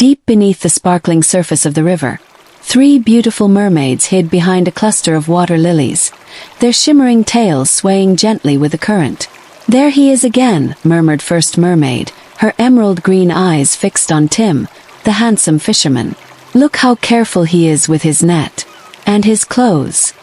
Deep beneath the sparkling surface of the river, 3 beautiful mermaids hid behind a cluster of water lilies, their shimmering tails swaying gently with the current. "There he is again," murmured first mermaid, her emerald-green eyes fixed on Tim, the handsome fisherman. "Look how careful he is with his net. And his clothes.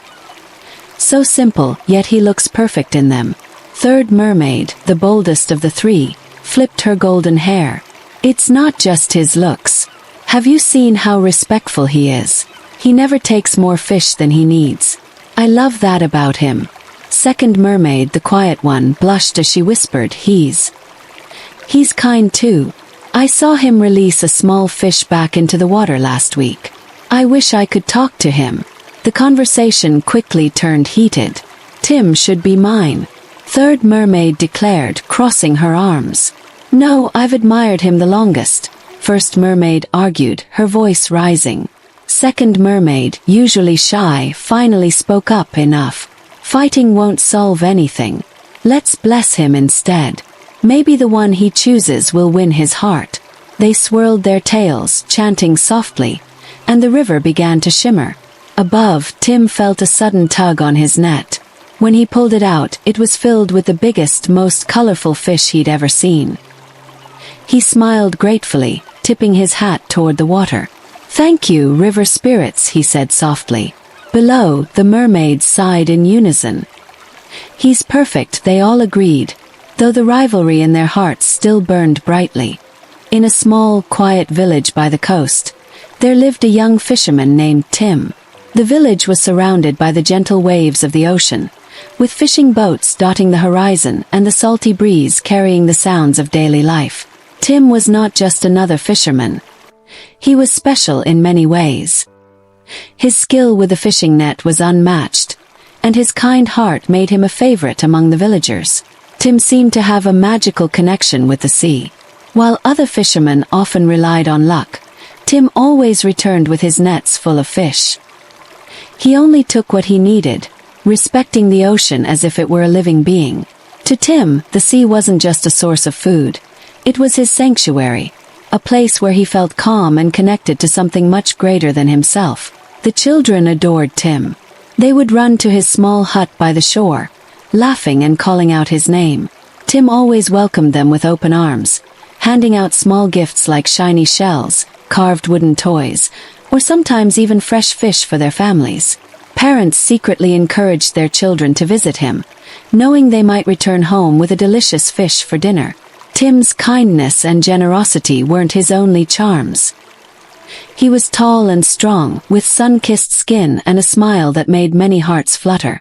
So simple, yet he looks perfect in them." Third mermaid, the boldest of the 3, flipped her golden hair. "It's not just his looks. Have you seen how respectful he is? He never takes more fish than he needs. I love that about him." Second mermaid, the quiet one, blushed as she whispered, He's kind too. I saw him release a small fish back into the water last week. I wish I could talk to him." The conversation quickly turned heated. "Tim should be mine," third mermaid declared, crossing her arms. "No, I've admired him the longest," first mermaid argued, her voice rising. Second mermaid, usually shy, finally spoke up. "Enough. Fighting won't solve anything. Let's bless him instead. Maybe the one he chooses will win his heart." They swirled their tails, chanting softly, and the river began to shimmer. Above, Tim felt a sudden tug on his net. When he pulled it out, it was filled with the biggest, most colorful fish he'd ever seen. He smiled gratefully, tipping his hat toward the water. "Thank you, river spirits," he said softly. Below, the mermaids sighed in unison. "He's perfect," they all agreed, though the rivalry in their hearts still burned brightly. In a small, quiet village by the coast, there lived a young fisherman named Tim. The village was surrounded by the gentle waves of the ocean, with fishing boats dotting the horizon and the salty breeze carrying the sounds of daily life. Tim was not just another fisherman. He was special in many ways. His skill with the fishing net was unmatched, and his kind heart made him a favorite among the villagers. Tim seemed to have a magical connection with the sea. While other fishermen often relied on luck, Tim always returned with his nets full of fish. He only took what he needed, respecting the ocean as if it were a living being. To Tim, the sea wasn't just a source of food. It was his sanctuary, a place where he felt calm and connected to something much greater than himself. The children adored Tim. They would run to his small hut by the shore, laughing and calling out his name. Tim always welcomed them with open arms, handing out small gifts like shiny shells, carved wooden toys, or sometimes even fresh fish for their families. Parents secretly encouraged their children to visit him, knowing they might return home with a delicious fish for dinner. Tim's kindness and generosity weren't his only charms. He was tall and strong, with sun-kissed skin and a smile that made many hearts flutter.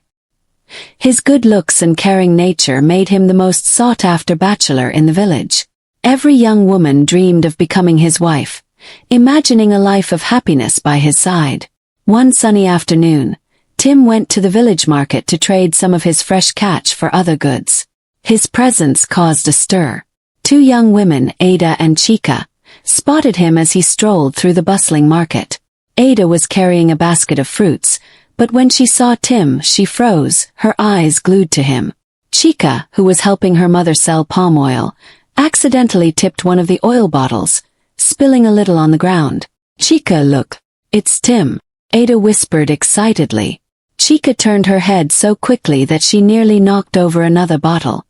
His good looks and caring nature made him the most sought-after bachelor in the village. Every young woman dreamed of becoming his wife, imagining a life of happiness by his side. One sunny afternoon, Tim went to the village market to trade some of his fresh catch for other goods. His presence caused a stir. 2 young women, Ada and Chica, spotted him as he strolled through the bustling market. Ada was carrying a basket of fruits, but when she saw Tim, she froze, her eyes glued to him. Chica, who was helping her mother sell palm oil, accidentally tipped one of the oil bottles, spilling a little on the ground. "Chica, look. It's Tim," Ada whispered excitedly. Chica turned her head so quickly that she nearly knocked over another bottle.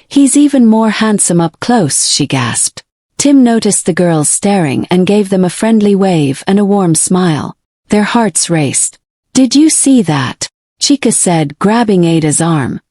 "He's even more handsome up close," she gasped. Tim noticed the girls staring and gave them a friendly wave and a warm smile. Their hearts raced. "Did you see that?" Chica said, grabbing Ada's arm.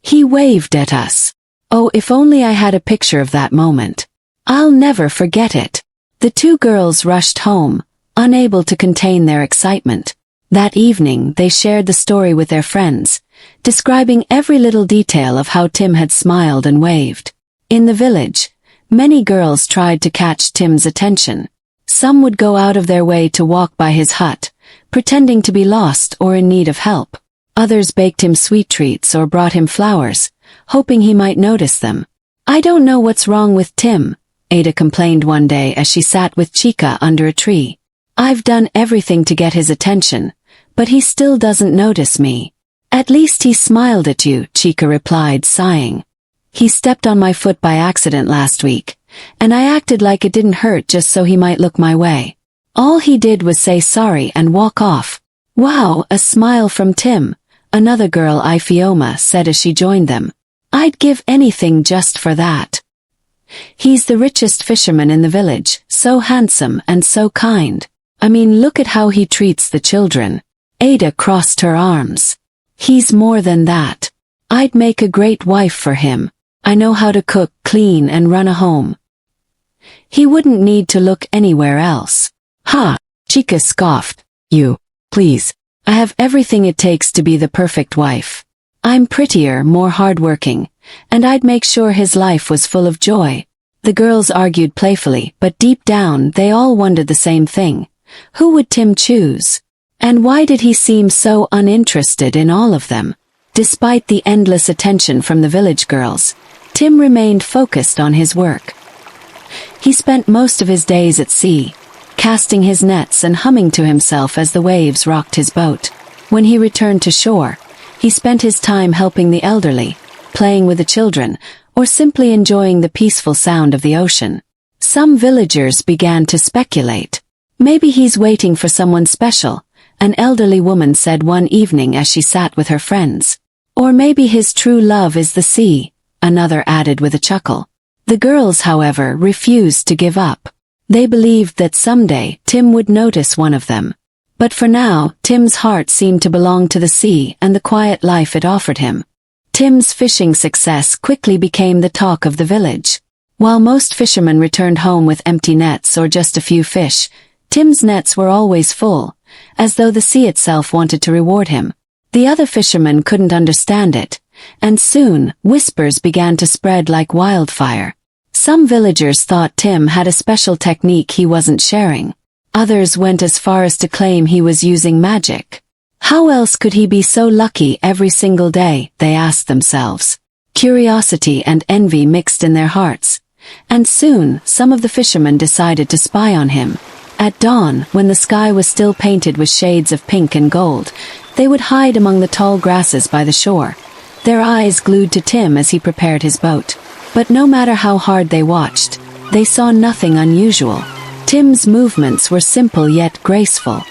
"He waved at us. Oh, if only I had a picture of that moment. I'll never forget it." The 2 girls rushed home, unable to contain their excitement. That evening, they shared the story with their friends, describing every little detail of how Tim had smiled and waved. In the village, many girls tried to catch Tim's attention. Some would go out of their way to walk by his hut, pretending to be lost or in need of help. Others baked him sweet treats or brought him flowers, hoping he might notice them. "I don't know what's wrong with Tim," Ada complained one day as she sat with Chica under a tree. "I've done everything to get his attention, but he still doesn't notice me." "At least he smiled at you," Chica replied, sighing. "He stepped on my foot by accident last week, and I acted like it didn't hurt just so he might look my way. All he did was say sorry and walk off. Wow, a smile from Tim, another girl Ifioma said as she joined them. I'd give anything just for that. He's the richest fisherman in the village, so handsome and so kind. I mean, look at how he treats the children. Ada crossed her arms. He's more than that. I'd make a great wife for him. I know how to cook, clean and run a home. He wouldn't need to look anywhere else. Ha! Chica scoffed. You, please. I have everything it takes to be the perfect wife. I'm prettier, more hardworking, and I'd make sure his life was full of joy. The girls argued playfully, but deep down they all wondered the same thing. Who would Tim choose? And why did he seem so uninterested in all of them? Despite the endless attention from the village girls, Tim remained focused on his work. He spent most of his days at sea, casting his nets and humming to himself as the waves rocked his boat. When he returned to shore, he spent his time helping the elderly, playing with the children, or simply enjoying the peaceful sound of the ocean. Some villagers began to speculate. Maybe he's waiting for someone special, an elderly woman said one evening as she sat with her friends. Or maybe his true love is the sea, another added with a chuckle. The girls, however, refused to give up. They believed that someday Tim would notice one of them. But for now, Tim's heart seemed to belong to the sea and the quiet life it offered him. Tim's fishing success quickly became the talk of the village. While most fishermen returned home with empty nets or just a few fish, Tim's nets were always full, as though the sea itself wanted to reward him. The other fishermen couldn't understand it, and soon, whispers began to spread like wildfire. Some villagers thought Tim had a special technique he wasn't sharing. Others went as far as to claim he was using magic. How else could he be so lucky every single day, they asked themselves. Curiosity and envy mixed in their hearts. And soon, some of the fishermen decided to spy on him. At dawn, when the sky was still painted with shades of pink and gold, they would hide among the tall grasses by the shore, their eyes glued to Tim as he prepared his boat. But no matter how hard they watched, they saw nothing unusual. Tim's movements were simple yet graceful.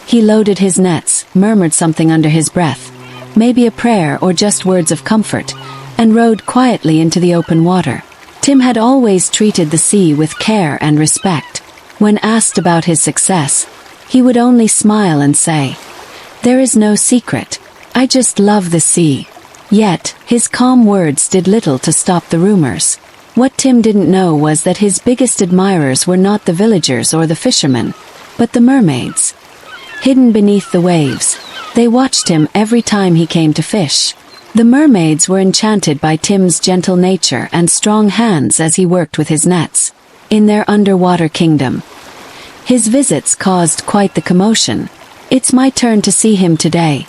He loaded his nets, murmured something under his breath, maybe a prayer or just words of comfort, and rowed quietly into the open water. Tim had always treated the sea with care and respect. When asked about his success, he would only smile and say, "There is no secret. I just love the sea." Yet, his calm words did little to stop the rumors. What Tim didn't know was that his biggest admirers were not the villagers or the fishermen, but the mermaids. Hidden beneath the waves, they watched him every time he came to fish. The mermaids were enchanted by Tim's gentle nature and strong hands as he worked with his nets. In their underwater kingdom, his visits caused quite the commotion. "It's my turn to see him today,"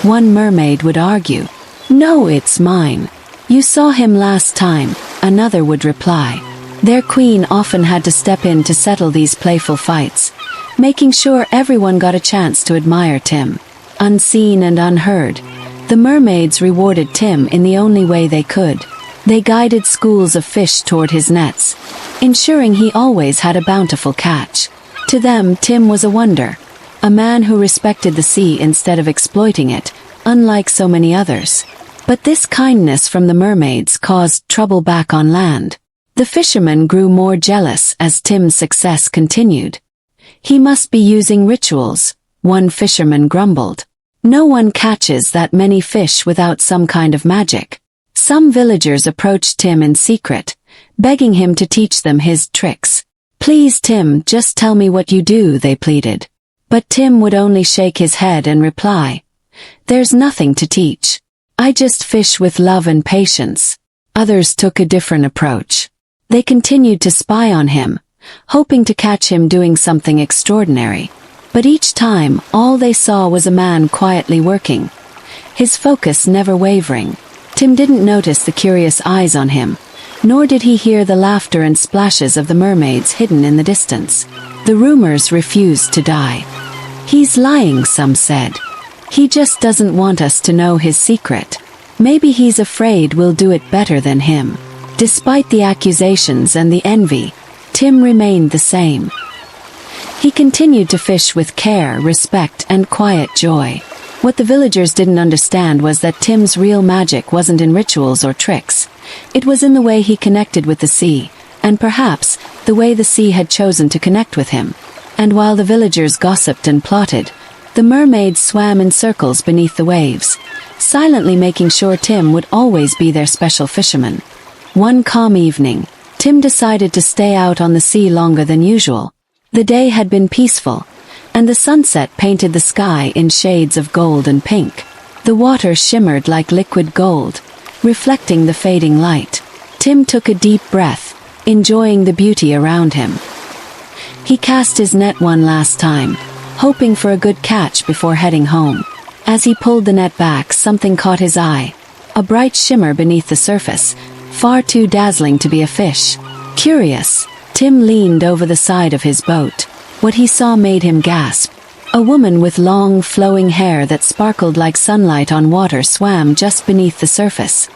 one mermaid would argue. "No, it's mine. You saw him last time," another would reply. Their queen often had to step in to settle these playful fights, making sure everyone got a chance to admire Tim. Unseen and unheard, the mermaids rewarded Tim in the only way they could. They guided schools of fish toward his nets, ensuring he always had a bountiful catch. To them, Tim was a wonder, a man who respected the sea instead of exploiting it, unlike so many others. But this kindness from the mermaids caused trouble back on land. The fishermen grew more jealous as Tim's success continued. "He must be using rituals," one fisherman grumbled. "No one catches that many fish without some kind of magic." Some villagers approached Tim in secret, begging him to teach them his tricks. "Please, Tim, just tell me what you do," they pleaded. But Tim would only shake his head and reply, "There's nothing to teach. I just fish with love and patience." Others took a different approach. They continued to spy on him, hoping to catch him doing something extraordinary. But each time, all they saw was a man quietly working, his focus never wavering. Tim didn't notice the curious eyes on him, nor did he hear the laughter and splashes of the mermaids hidden in the distance. The rumors refused to die. "He's lying," some said. "He just doesn't want us to know his secret. Maybe he's afraid we'll do it better than him." Despite the accusations and the envy, Tim remained the same. He continued to fish with care, respect, and quiet joy. What the villagers didn't understand was that Tim's real magic wasn't in rituals or tricks. It was in the way he connected with the sea, and perhaps the way the sea had chosen to connect with him. And while the villagers gossiped and plotted, the mermaids swam in circles beneath the waves, silently making sure Tim would always be their special fisherman. One calm evening, Tim decided to stay out on the sea longer than usual. The day had been peaceful, and the sunset painted the sky in shades of gold and pink. The water shimmered like liquid gold, reflecting the fading light. Tim took a deep breath, enjoying the beauty around him. He cast his net one last time, hoping for a good catch before heading home. As he pulled the net back, something caught his eye. A bright shimmer beneath the surface, far too dazzling to be a fish. Curious, Tim leaned over the side of his boat. What he saw made him gasp. A woman with long, flowing hair that sparkled like sunlight on water swam just beneath the surface.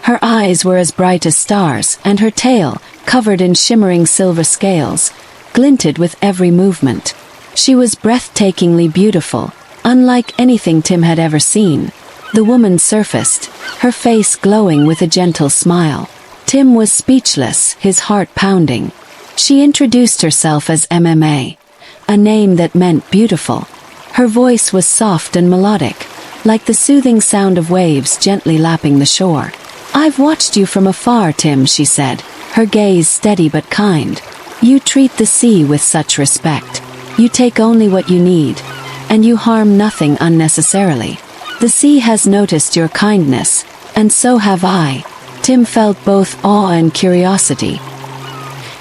Her eyes were as bright as stars, and her tail, covered in shimmering silver scales, glinted with every movement. She was breathtakingly beautiful, unlike anything Tim had ever seen. The woman surfaced, her face glowing with a gentle smile. Tim was speechless, his heart pounding. She introduced herself as MMA, a name that meant beautiful. Her voice was soft and melodic, like the soothing sound of waves gently lapping the shore. "I've watched you from afar, Tim," she said, her gaze steady but kind. "You treat the sea with such respect. You take only what you need, and you harm nothing unnecessarily. The sea has noticed your kindness, and so have I." Tim felt both awe and curiosity.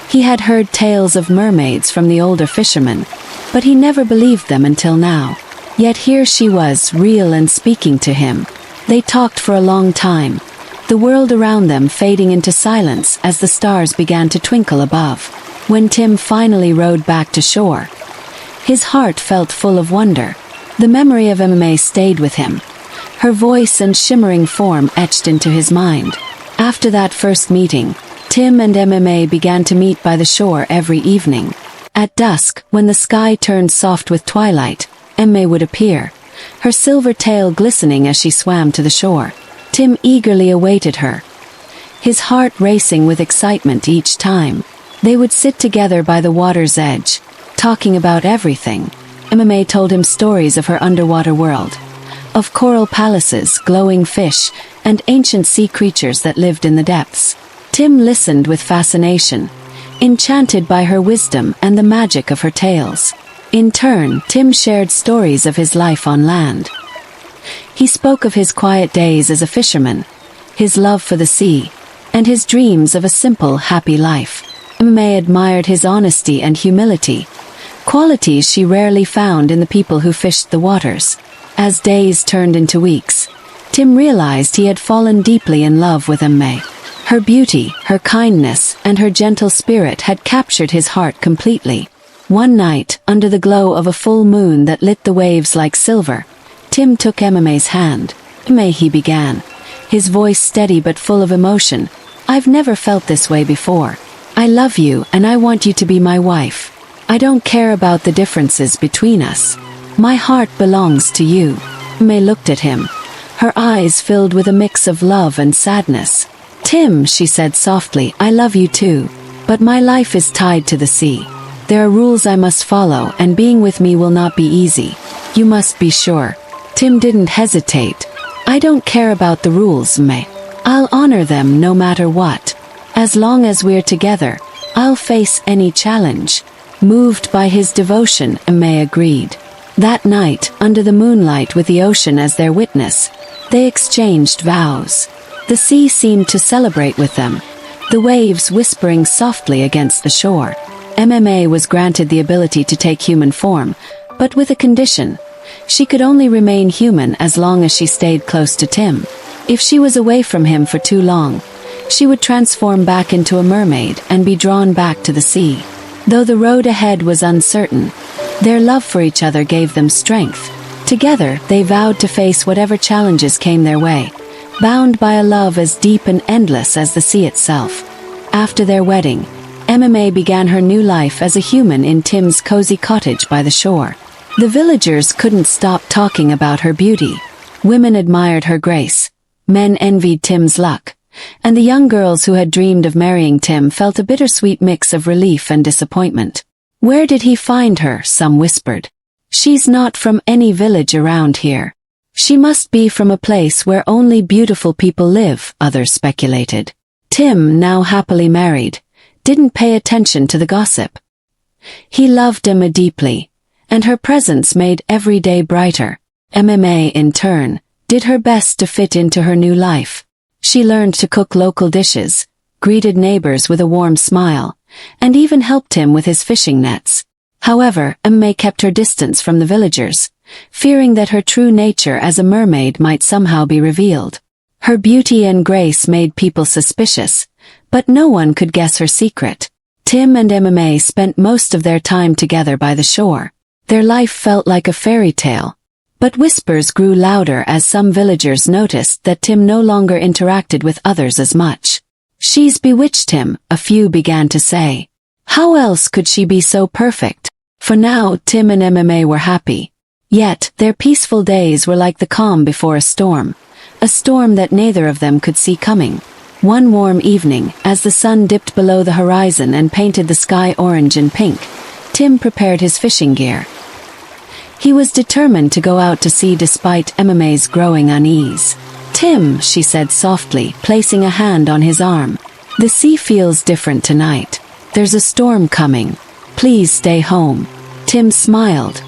He had heard tales of mermaids from the older fishermen, but he never believed them until now. Yet here she was, real and speaking to him. They talked for a long time, the world around them fading into silence as the stars began to twinkle above. When Tim finally rowed back to shore, his heart felt full of wonder. The memory of MMA stayed with him, her voice and shimmering form etched into his mind. After that first meeting, Tim and MMA began to meet by the shore every evening. At dusk, when the sky turned soft with twilight, MMA would appear, her silver tail glistening as she swam to the shore. Tim eagerly awaited her, his heart racing with excitement each time. They would sit together by the water's edge, talking about everything. MMA told him stories of her underwater world, of coral palaces, glowing fish, and ancient sea creatures that lived in the depths. Tim listened with fascination, enchanted by her wisdom and the magic of her tales. In turn, Tim shared stories of his life on land. He spoke of his quiet days as a fisherman, his love for the sea, and his dreams of a simple, happy life. MMA admired his honesty and humility, qualities she rarely found in the people who fished the waters. As days turned into weeks, Tim realized he had fallen deeply in love with MMA. Her beauty, her kindness, and her gentle spirit had captured his heart completely. One night, under the glow of a full moon that lit the waves like silver, Tim took MMA's hand. "MMA," he began, his voice steady but full of emotion. "I've never felt this way before. I love you and I want you to be my wife. I don't care about the differences between us. My heart belongs to you." MMA looked at him, her eyes filled with a mix of love and sadness. "Tim," she said softly, "I love you too, but my life is tied to the sea. There are rules I must follow, and being with me will not be easy. You must be sure." Tim didn't hesitate. "I don't care about the rules, MMA. I'll honor them no matter what. As long as we're together, I'll face any challenge." Moved by his devotion, MMA agreed. That night, under the moonlight with the ocean as their witness, they exchanged vows. The sea seemed to celebrate with them, the waves whispering softly against the shore. MMA was granted the ability to take human form, but with a condition. She could only remain human as long as she stayed close to Tim. If she was away from him for too long, she would transform back into a mermaid and be drawn back to the sea. Though the road ahead was uncertain, their love for each other gave them strength. Together, they vowed to face whatever challenges came their way, bound by a love as deep and endless as the sea itself. After their wedding, MMA began her new life as a human in Tim's cozy cottage by the shore. The villagers couldn't stop talking about her beauty. Women admired her grace. Men envied Tim's luck. And the young girls who had dreamed of marrying Tim felt a bittersweet mix of relief and disappointment. Where did he find her? Some whispered. She's not from any village around here. She must be from a place where only beautiful people live, others speculated. Tim, now happily married, didn't pay attention to the gossip. He loved Emma deeply, and her presence made every day brighter. MMA, in turn, did her best to fit into her new life. She learned to cook local dishes, greeted neighbors with a warm smile, and even helped him with his fishing nets. However, MMA kept her distance from the villagers, fearing that her true nature as a mermaid might somehow be revealed. Her beauty and grace made people suspicious, but no one could guess her secret. Tim and MMA spent most of their time together by the shore. Their life felt like a fairy tale. But whispers grew louder as some villagers noticed that Tim no longer interacted with others as much. She's bewitched him, a few began to say. How else could she be so perfect? For now, Tim and MMA were happy. Yet, their peaceful days were like the calm before a storm that neither of them could see coming. One warm evening, as the sun dipped below the horizon and painted the sky orange and pink, Tim prepared his fishing gear. He was determined to go out to sea despite MMA's growing unease. Tim, she said softly, placing a hand on his arm. The sea feels different tonight. There's a storm coming. Please stay home. Tim smiled,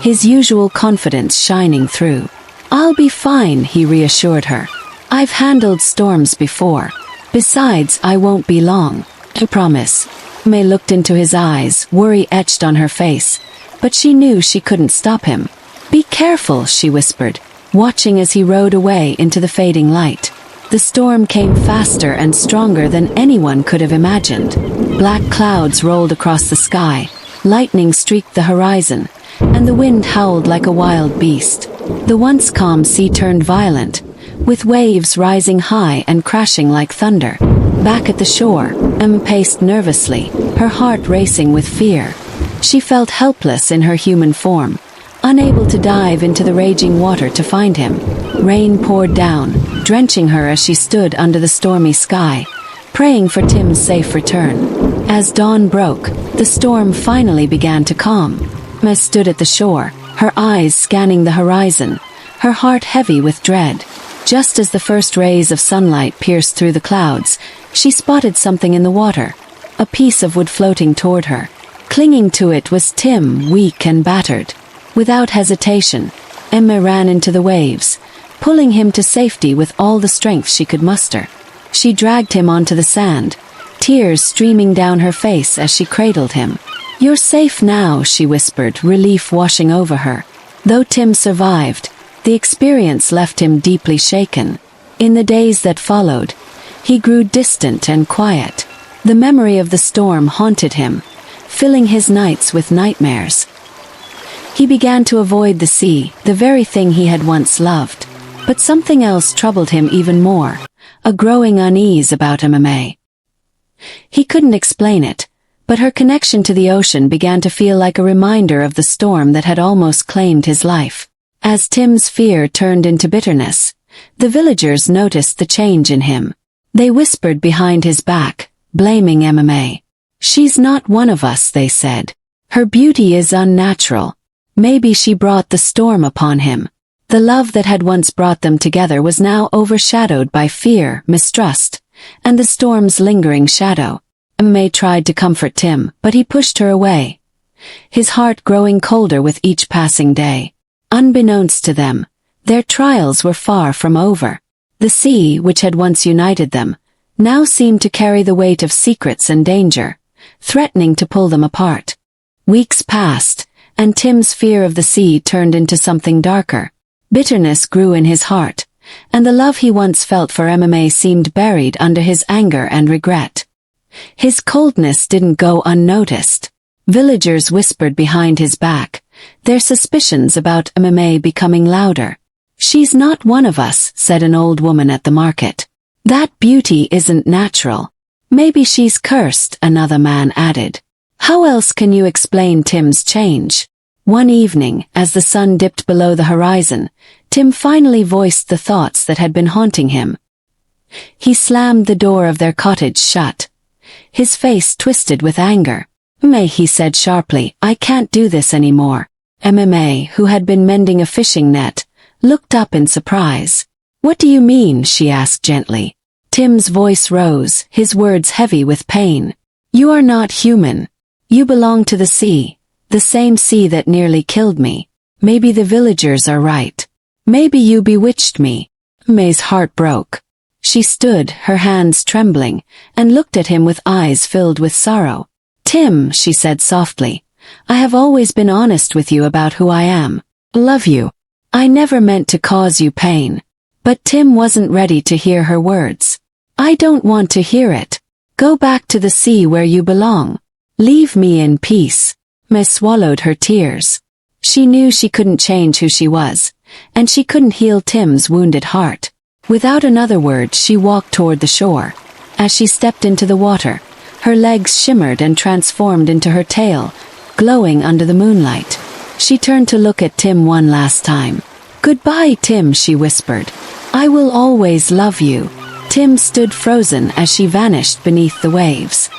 his usual confidence shining through. I'll be fine, he reassured her. I've handled storms before. Besides, I won't be long. I promise. May looked into his eyes, worry etched on her face. But she knew she couldn't stop him. Be careful, she whispered, watching as he rode away into the fading light. The storm came faster and stronger than anyone could have imagined. Black clouds rolled across the sky, lightning streaked the horizon, and the wind howled like a wild beast. The once calm sea turned violent, with waves rising high and crashing like thunder. Back at the shore, Emma paced nervously, her heart racing with fear. She felt helpless in her human form, unable to dive into the raging water to find him. Rain poured down, drenching her as she stood under the stormy sky, praying for Tim's safe return. As dawn broke, the storm finally began to calm. Emma stood at the shore, her eyes scanning the horizon, her heart heavy with dread. Just as the first rays of sunlight pierced through the clouds, she spotted something in the water, a piece of wood floating toward her. Clinging to it was Tim, weak and battered. Without hesitation, Emma ran into the waves, pulling him to safety with all the strength she could muster. She dragged him onto the sand, tears streaming down her face as she cradled him. You're safe now, she whispered, relief washing over her. Though Tim survived, the experience left him deeply shaken. In the days that followed, he grew distant and quiet. The memory of the storm haunted him, filling his nights with nightmares. He began to avoid the sea, the very thing he had once loved. But something else troubled him even more, a growing unease about MMA. He couldn't explain it, but her connection to the ocean began to feel like a reminder of the storm that had almost claimed his life. As Tim's fear turned into bitterness, the villagers noticed the change in him. They whispered behind his back, blaming MMA. She's not one of us, they said. Her beauty is unnatural. Maybe she brought the storm upon him. The love that had once brought them together was now overshadowed by fear, mistrust, and the storm's lingering shadow. May tried to comfort Tim, but he pushed her away, his heart growing colder with each passing day. Unbeknownst to them, their trials were far from over. The sea, which had once united them, now seemed to carry the weight of secrets and danger, threatening to pull them apart. Weeks passed, and Tim's fear of the sea turned into something darker. Bitterness grew in his heart, and the love he once felt for MMA seemed buried under his anger and regret. His coldness didn't go unnoticed. Villagers whispered behind his back, their suspicions about MMA becoming louder. She's not one of us, said an old woman at the market. That beauty isn't natural. Maybe she's cursed, another man added. How else can you explain Tim's change? One evening, as the sun dipped below the horizon, Tim finally voiced the thoughts that had been haunting him. He slammed the door of their cottage shut. His face twisted with anger. "May," he said sharply, "I can't do this anymore." MMA, who had been mending a fishing net, looked up in surprise. "What do you mean?" she asked gently. Tim's voice rose, his words heavy with pain. "You are not human. You belong to the sea, the same sea that nearly killed me. Maybe the villagers are right. Maybe you bewitched me." May's heart broke. She stood, her hands trembling, and looked at him with eyes filled with sorrow. "Tim," she said softly, "I have always been honest with you about who I am. Love you. I never meant to cause you pain." But Tim wasn't ready to hear her words. "I don't want to hear it. Go back to the sea where you belong. Leave me in peace." May swallowed her tears. She knew she couldn't change who she was, and she couldn't heal Tim's wounded heart. Without another word, she walked toward the shore. As she stepped into the water, her legs shimmered and transformed into her tail, glowing under the moonlight. She turned to look at Tim one last time. "Goodbye, Tim," she whispered. "I will always love you." Tim stood frozen as she vanished beneath the waves.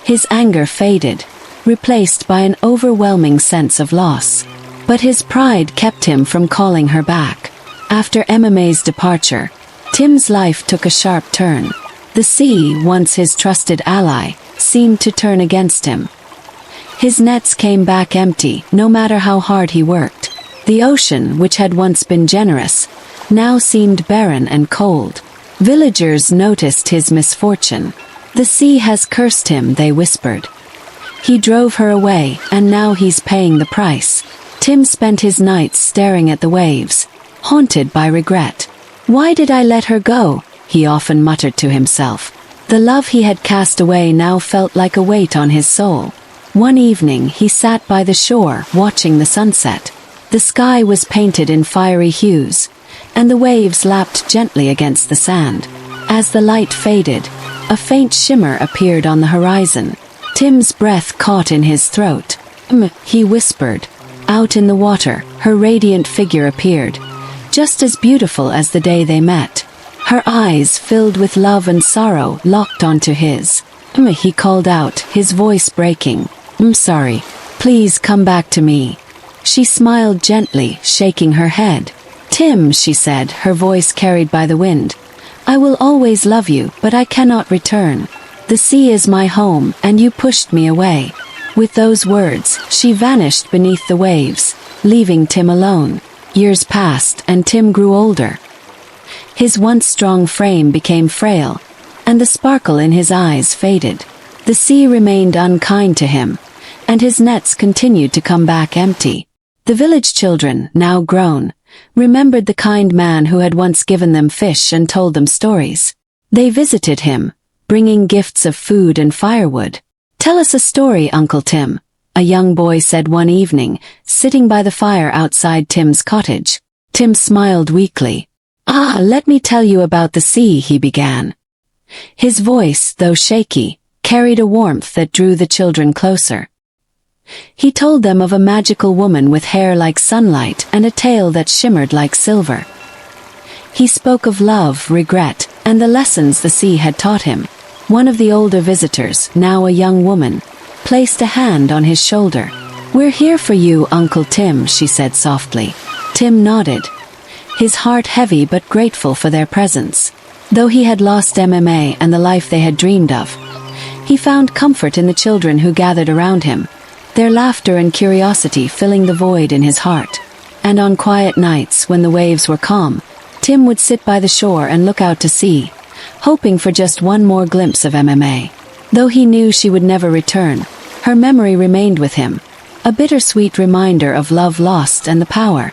His anger faded, replaced by an overwhelming sense of loss. But his pride kept him from calling her back. After MMA's departure, Tim's life took a sharp turn. The sea, once his trusted ally, seemed to turn against him. His nets came back empty, no matter how hard he worked. The ocean, which had once been generous, now seemed barren and cold. Villagers noticed his misfortune. "The sea has cursed him," they whispered. "He drove her away, and now he's paying the price." Tim spent his nights staring at the waves, haunted by regret. "Why did I let her go?" he often muttered to himself. The love he had cast away now felt like a weight on his soul. One evening he sat by the shore, watching the sunset. The sky was painted in fiery hues, and the waves lapped gently against the sand. As the light faded, a faint shimmer appeared on the horizon. Tim's breath caught in his throat. He whispered. Out in the water, her radiant figure appeared, just as beautiful as the day they met. Her eyes, filled with love and sorrow, locked onto his. He called out, his voice breaking. "I'm sorry. Please come back to me." She smiled gently, shaking her head. "Tim," she said, her voice carried by the wind, "I will always love you, but I cannot return. The sea is my home, and you pushed me away." With those words, she vanished beneath the waves, leaving Tim alone. Years passed, and Tim grew older. His once strong frame became frail, and the sparkle in his eyes faded. The sea remained unkind to him, and his nets continued to come back empty. The village children, now grown, remembered the kind man who had once given them fish and told them stories. They visited him, bringing gifts of food and firewood. "Tell us a story, Uncle Tim," a young boy said one evening, sitting by the fire outside Tim's cottage. Tim smiled weakly. Let me tell you about the sea," he began. His voice, though shaky, carried a warmth that drew the children closer. He told them of a magical woman with hair like sunlight and a tail that shimmered like silver. He spoke of love, regret, and the lessons the sea had taught him. One of the older visitors, now a young woman, placed a hand on his shoulder. "We're here for you, Uncle Tim," she said softly. Tim nodded, his heart heavy but grateful for their presence. Though he had lost MMA and the life they had dreamed of, he found comfort in the children who gathered around him, their laughter and curiosity filling the void in his heart. And on quiet nights, when the waves were calm, Tim would sit by the shore and look out to sea, hoping for just one more glimpse of MMA. Though he knew she would never return, her memory remained with him, a bittersweet reminder of love lost and the power